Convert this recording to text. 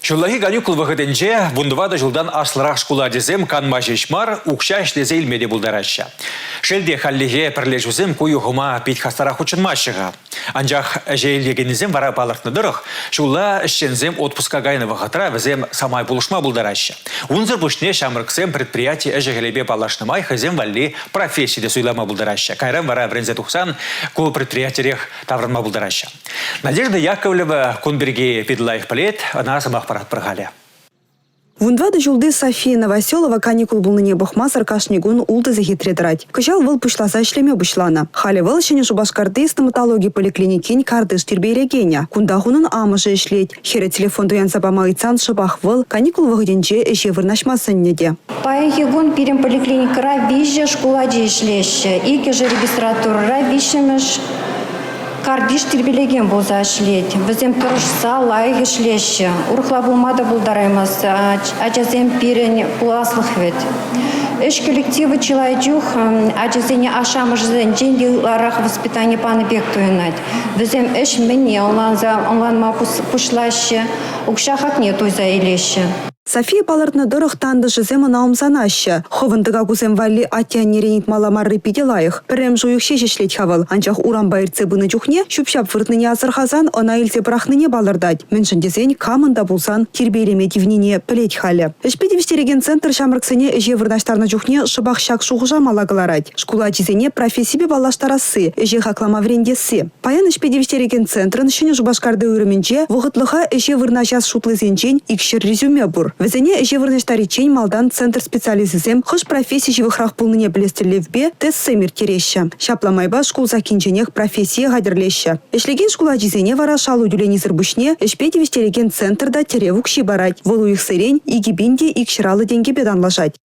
Шуллахи каникул вахытынче бундывада жылдан аслырақ шкула дезем канма жешмар укша ишлезе илмеде булдараща. Шелде халлиге пірлешузем кую хума пит хастарах учынмашыға. Анжақ жейлегенізем вара балыртныдырық, шулла ішчензем отпуска гайны вахытра візем самай булышма булдараща. Унзыр бушне шамырксем предприятие әжегелебе балашнымай хызем валли профессияде суйлама булдараща. Кайрам вара брензе тухсан кул предприятиях тавранма булдараща. Надежда Яковлева Кунберге пидлайх плет, она самах прогаля. Вундвады жылды София Новоселова каникул булныне бухма саркашнигун улды захитредрать. Кыжал выл пушласа ишлеме бушлана. Хали выл шене шубашкарды стоматологии поликлиникин кардыш тербейрегеня. Кундахунун амыжы ишлеть. Хере телефон дуян сабама ицан шабах выл каникул вагыденче эше вырнашмасын неде. Паехигун пирем поликлиникара визже шкулади ишлеще. Ике же регистратура вишемеш. Кардиш тербелеген болса ишлеть. Візем тұрышса лайық ишлеще. Урхла булмада булдараймыз. Ачазем пирен пуласлых вет. Эш коллективы человек, ачазене ашамыжзен деньги ларах воспитание паны бек туенать. Візем эш мне онлан ма пушлаще. Укшахак нету за илеще. София палыртны дырых танды жыземы наумсанаща. Ховындыга кузем валли атян неренит маламарры пиделайых. Прем жуюх шешешлеть хавал. Анчах урам байырцы быны чухне, шупшап выртныне азырхазан, она илсе брахныне балырдать. Меншіндезен камында булсан тербейлеме дивнине плеть халя. Эшпедивстереген центр шамрыксыне эже вырнаштарны чухне шыбах шак шухыжа малагыларать. Шкула чизене профессибе балаштарасы, эже хаклама врендесі. Паян эшпедивстереген центрын шыне жубашкарды үріменче, вғытлыха эже вырнашас шутлызенчен икшер резюме бур. Везене эже вырнаштаричень малдан центр специализизем хыш профессии живыхрах пулныне білестерлевбе тест семир тереща. Шапламайба шкул закинченех профессия гадерлеща. Эшлеген шкула чизене вара шалу дюленизыр бушне эшпедивстереген центрда теревук шибарать. Волу их сырень и гибинде икширалы деньги беданлажать.